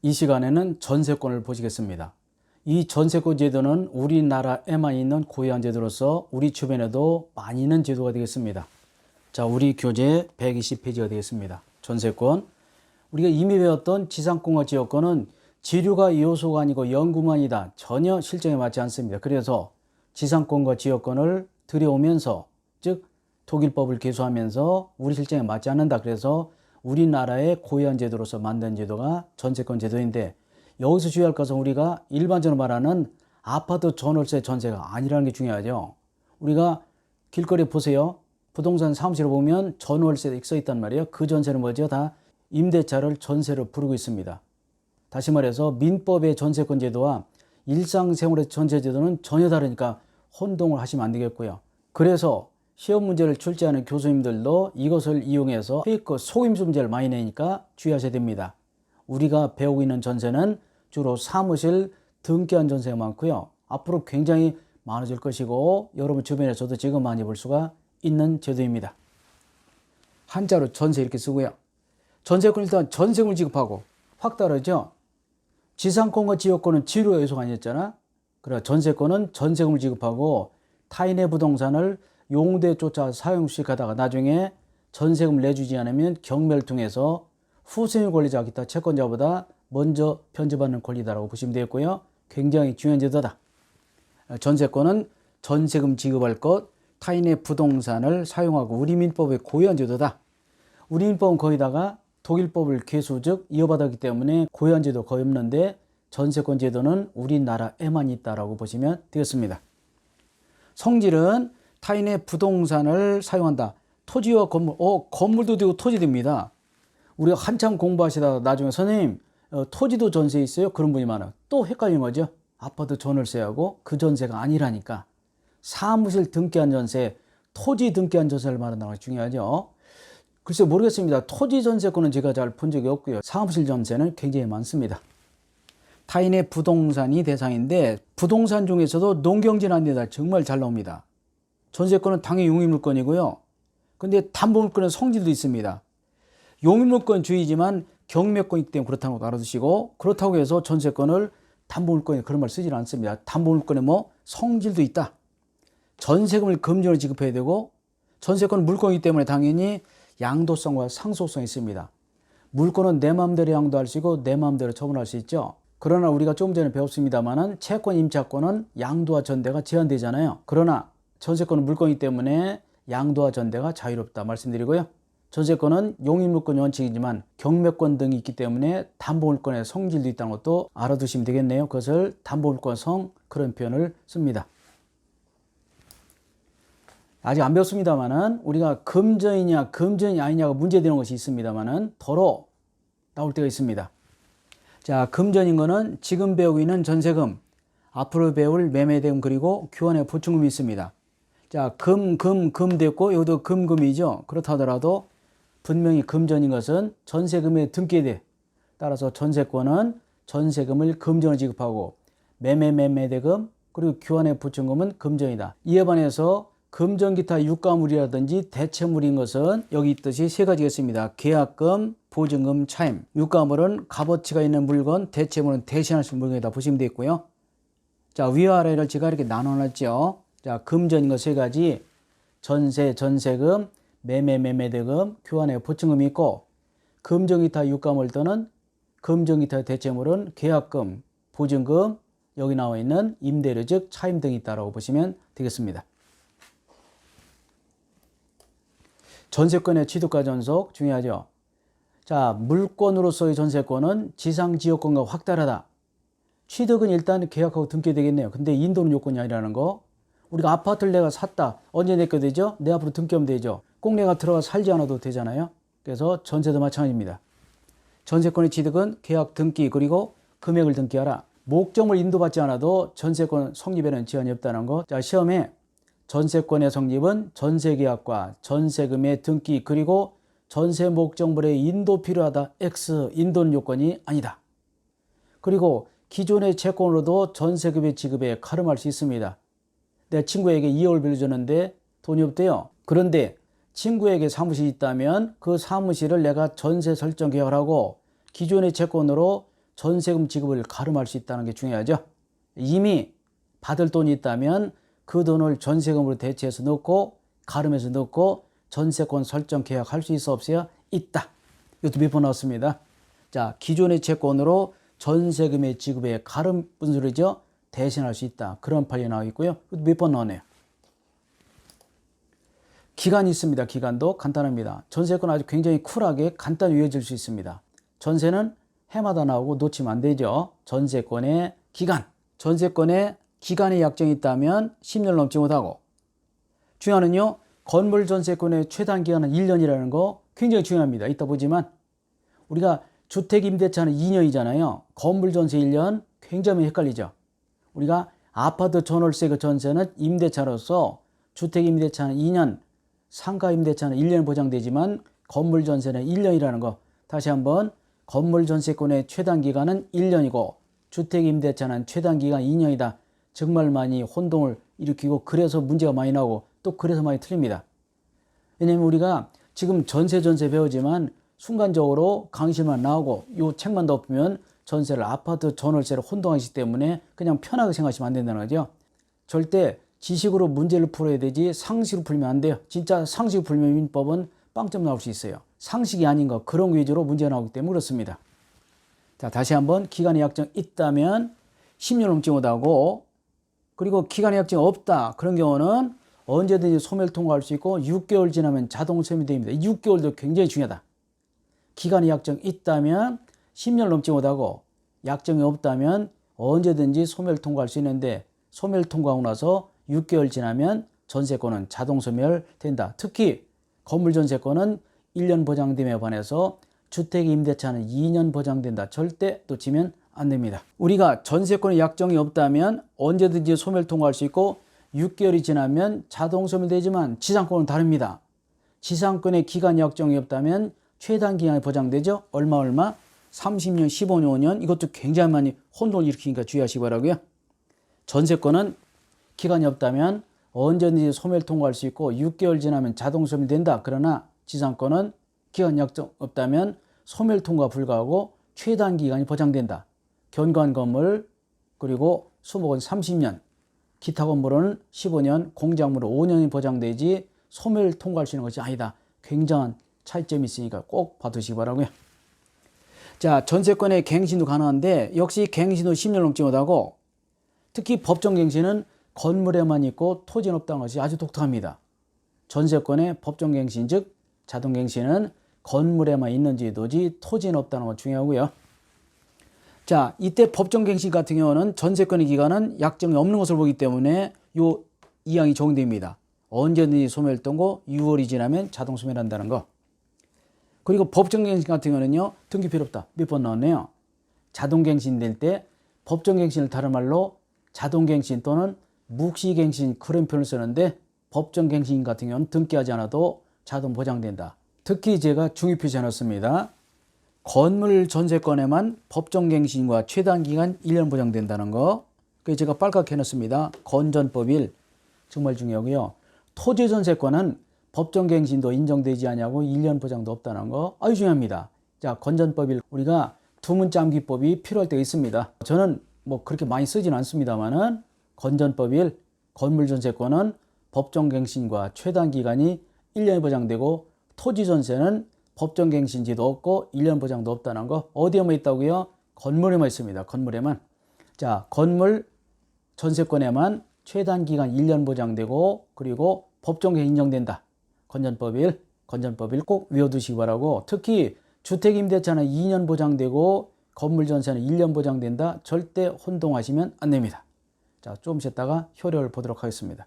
이 시간에는 전세권을 보시겠습니다. 이 전세권 제도는 우리나라에만 있는 고유한 제도로서 우리 주변에도 많이 있는 제도가 되겠습니다. 자, 우리 교재 120페이지가 되겠습니다. 전세권. 우리가 이미 배웠던 지상권과 지역권은 지류가 요소가 아니고 연구만이다. 전혀 실정에 맞지 않습니다. 그래서 지상권과 지역권을 들여오면서, 즉 독일법을 개수하면서 우리 실정에 맞지 않는다. 그래서 우리나라의 고유한 제도로서 만든 제도가 전세권 제도인데, 여기서 주의할 것은 우리가 일반적으로 말하는 아파트 전월세 전세가 아니라는 게 중요하죠. 우리가 길거리에 보세요. 부동산 사무실에 보면 전월세 써 있단 말이에요. 그 전세는 뭐죠? 다 임대차를 전세로 부르고 있습니다. 다시 말해서 민법의 전세권 제도와 일상생활의 전세 제도는 전혀 다르니까 혼동을 하시면 안 되겠고요. 그래서 시험 문제를 출제하는 교수님들도 이것을 이용해서 페이크 속임수 문제를 많이 내니까 주의하셔야 됩니다. 우리가 배우고 있는 전세는 주로 사무실 등기한 전세가 많고요. 앞으로 굉장히 많아질 것이고 여러분 주변에서도 지금 많이 볼 수가 있는 제도입니다. 한자로 전세 이렇게 쓰고요. 전세권 일단 전세금을 지급하고 확 다르죠. 지상권과 지역권은 지류가 요소가 아니었잖아. 그래 전세권은 전세금을 지급하고 타인의 부동산을 용도에 쫓아 사용수익하다가 나중에 전세금을 내주지 않으면 경매를 통해서 후생의 권리자가 기타 채권자보다 먼저 편제받는 권리다라고 보시면 되겠고요. 굉장히 중요한 제도다. 전세권은 전세금 지급할 것, 타인의 부동산을 사용하고 우리 민법의 고유한 제도다. 우리 민법은 거기다가 독일법을 개수 즉 이어받았기 때문에 고유한 제도 거의 없는데 전세권 제도는 우리나라에만 있다라고 보시면 되겠습니다. 성질은 타인의 부동산을 사용한다. 토지와 건물, 건물도 되고 토지 됩니다. 우리가 한참 공부하시다가 나중에 선생님 토지도 전세 있어요? 그런 분이 많아요. 또 헷갈리는 거죠. 아파트 전월세하고 그 전세가 아니라니까. 사무실 등기한 전세, 토지 등기한 전세를 말한다는 것이 중요하죠. 글쎄 모르겠습니다. 토지 전세권은 제가 잘 본 적이 없고요. 사무실 전세는 굉장히 많습니다. 타인의 부동산이 대상인데 부동산 중에서도 농경지나 데다 정말 잘 나옵니다. 전세권은 당연히 용의물권이고요. 근데 담보물권의 성질도 있습니다. 용의물권 주의지만 경매권이기 때문에 그렇다는 것도 알아두시고, 그렇다고 해서 전세권을 담보물권에 그런 말 쓰지는 않습니다. 담보물권에 뭐 성질도 있다. 전세금을 금전으로 지급해야 되고, 전세권은 물권이기 때문에 당연히 양도성과 상속성이 있습니다. 물권은 내 마음대로 양도할 수 있고 내 마음대로 처분할 수 있죠. 그러나 우리가 조금 전에 배웠습니다만은 채권 임차권은 양도와 전대가 제한되잖아요. 그러나 전세권은 물권이기 때문에 양도와 전대가 자유롭다 말씀드리고요. 전세권은 용의물권 원칙이지만 경매권 등이 있기 때문에 담보물권의 성질도 있다는 것도 알아두시면 되겠네요. 그것을 담보물권 성 그런 표현을 씁니다. 아직 안 배웠습니다만은 우리가 금전이냐 금전이 아니냐가 문제되는 것이 있습니다만은 더러 나올 때가 있습니다. 자, 금전인 거는 지금 배우고 있는 전세금, 앞으로 배울 매매대금 그리고 교환의 보충금이 있습니다. 자, 금 됐고 여기도 금이죠. 그렇다 하더라도 분명히 금전인 것은 전세금에 등기에 돼. 따라서 전세권은 전세금을 금전으로 지급하고 매매대금 그리고 교환의 보충금은 금전이다. 이에 반해서 금전 기타 유가물이라든지 대체물인 것은 여기 있듯이 세 가지가 있습니다. 계약금, 보증금, 차임. 유가물은 값어치가 있는 물건, 대체물은 대신할 수 있는 물건이다 보시면 되겠고요. 자, 위아래를 제가 이렇게 나눠놨죠. 자, 금전인 것 세 가지, 전세, 전세금, 매매대금, 교환의 보증금이 있고, 금전 기타 유가물 또는 금전 기타 대체물은 계약금, 보증금, 여기 나와 있는 임대료 즉 차임 등이 있다고 보시면 되겠습니다. 전세권의 취득과 전속 중요하죠. 자, 물권으로서의 전세권은 지상지역권과 확 다르다. 취득은 일단 계약하고 등기되겠네요. 근데 인도는 요건이 아니라는 거. 우리가 아파트를 내가 샀다. 언제 내게 되죠? 내 앞으로 등기하면 되죠. 꼭 내가 들어가 살지 않아도 되잖아요. 그래서 전세도 마찬가지입니다. 전세권의 취득은 계약 등기 그리고 금액을 등기하라. 목적물 인도받지 않아도 전세권 성립에는 제한이 없다는 거. 자, 시험에 전세권의 성립은 전세계약과 전세금의 등기 그리고 전세 목적물의 인도 필요하다. X 인도는 요건이 아니다. 그리고 기존의 채권으로도 전세금의 지급에 가름할 수 있습니다. 내 친구에게 2억을 빌려줬는데 돈이 없대요. 그런데 친구에게 사무실이 있다면 그 사무실을 내가 전세 설정 계약을 하고 기존의 채권으로 전세금 지급을 가름할 수 있다는 게 중요하죠. 이미 받을 돈이 있다면 그 돈을 전세금으로 대체해서 넣고 가름해서 넣고 전세권 설정 계약할 수 있어 없어요? 있다. 이것도 몇 번 나왔습니다. 자, 기존의 채권으로 전세금의 지급에 가름 분수를죠 대신할 수 있다. 그런 판례 나와 있고요. 이것도 몇 번 나오네요. 기간이 있습니다. 기간도 간단합니다. 전세권 아주 굉장히 쿨하게 간단히 외워질 수 있습니다. 전세는 해마다 나오고 놓치면 안 되죠. 전세권의 기간. 전세권의 기간의 약정이 있다면 10년 넘지 못하고, 중요한은요, 건물 전세권의 최단 기간은 1년이라는 거 굉장히 중요합니다. 이따 보지만 우리가 주택 임대차는 2년이잖아요. 건물 전세 1년 굉장히 헷갈리죠. 우리가 아파트 전월세 그 전세는 임대차로서 주택 임대차는 2년, 상가 임대차는 1년 보장되지만 건물 전세는 1년이라는 거 다시 한번, 건물 전세권의 최단 기간은 1년이고 주택 임대차는 최단 기간 2년이다. 정말 많이 혼동을 일으키고 그래서 문제가 많이 나오고 또 그래서 많이 틀립니다. 왜냐하면 우리가 지금 전세 배우지만 순간적으로 강의실만 나오고 요 책만 덮으면 전세를 아파트 전월세를 혼동하시기 때문에 그냥 편하게 생각하시면 안 된다는 거죠. 절대 지식으로 문제를 풀어야 되지 상식으로 풀면 안 돼요. 진짜 상식으로 풀면 민법은 빵점 나올 수 있어요. 상식이 아닌 거 그런 위주로 문제가 나오기 때문에 그렇습니다. 자, 다시 한번 기간의 약정 있다면 10년 넘지 못하고, 그리고 기간의 약정이 없다. 그런 경우는 언제든지 소멸 통과할 수 있고 6개월 지나면 자동 소멸됩니다. 6개월도 굉장히 중요하다. 기간의 약정이 있다면 10년 넘지 못하고 약정이 없다면 언제든지 소멸 통과할 수 있는데 소멸 통과하고 나서 6개월 지나면 전세권은 자동 소멸된다. 특히 건물 전세권은 1년 보장됨에 반해서 주택 임대차는 2년 보장된다. 절대 놓치면 안 됩니다. 우리가 전세권의 약정이 없다면 언제든지 소멸 통과할 수 있고 6개월이 지나면 자동 소멸되지만 지상권은 다릅니다. 지상권의 기간 약정이 없다면 최단 기간이 보장되죠. 얼마 30년, 15년 이것도 굉장히 많이 혼돈을 일으키니까 주의하시기 바라고요. 전세권은 기간이 없다면 언제든지 소멸 통과할 수 있고 6개월 지나면 자동 소멸된다. 그러나 지상권은 기간 약정 없다면 소멸 통과 불가하고 최단 기간이 보장된다. 견관 건물 그리고 수목은 30년, 기타 건물은 15년, 공작물은 5년이 보장되지 소멸 통과할 수 있는 것이 아니다. 굉장한 차이점이 있으니까 꼭 봐두시기 바라고요. 자, 전세권의 갱신도 가능한데 역시 갱신도 10년 넘지 못하고, 특히 법정 갱신은 건물에만 있고 토지는 없다는 것이 아주 독특합니다. 전세권의 법정 갱신 즉 자동 갱신은 건물에만 있는지 도지 토지는 없다는 것 중요하고요. 자, 이때 법정 갱신 같은 경우는 전세권의 기간은 약정이 없는 것을 보기 때문에 요 이항이 적용됩니다. 언제든지 소멸되고 6월이 지나면 자동 소멸한다는 거. 그리고 법정 갱신 같은 경우는요, 등기 필요 없다. 몇 번 나왔네요. 자동 갱신 될 때 법정 갱신을 다른 말로 자동 갱신 또는 묵시 갱신 그런 표현을 쓰는데, 법정 갱신 같은 경우는 등기하지 않아도 자동 보장된다. 특히 제가 중요 표시해놨습니다. 건물 전세권에만 법정 갱신과 최단 기간 1년 보장된다는 거. 그래서 제가 빨갛게 해놨습니다. 건전법 1 정말 중요하고요. 토지 전세권은 법정 갱신도 인정되지 않냐고 1년 보장도 없다는 거 아주 중요합니다. 자, 건전법 1 우리가 두문자 기법이 필요할 때가 있습니다. 저는 뭐 그렇게 많이 쓰지는 않습니다만은 건전법 1 건물 전세권은 법정 갱신과 최단 기간이 1년이 보장되고 토지 전세는 법정 갱신지도 없고 1년 보장도 없다는 거. 어디에만 있다고요? 건물에만 있습니다. 건물에만. 자, 건물 전세권에만 최단 기간 1년 보장되고 그리고 법정 갱신 인정된다. 건전법 1, 건전법 1 꼭 외워두시기 바라고, 특히 주택 임대차는 2년 보장되고 건물 전세는 1년 보장된다. 절대 혼동하시면 안 됩니다. 자, 좀 쉬었다가 효력을 보도록 하겠습니다.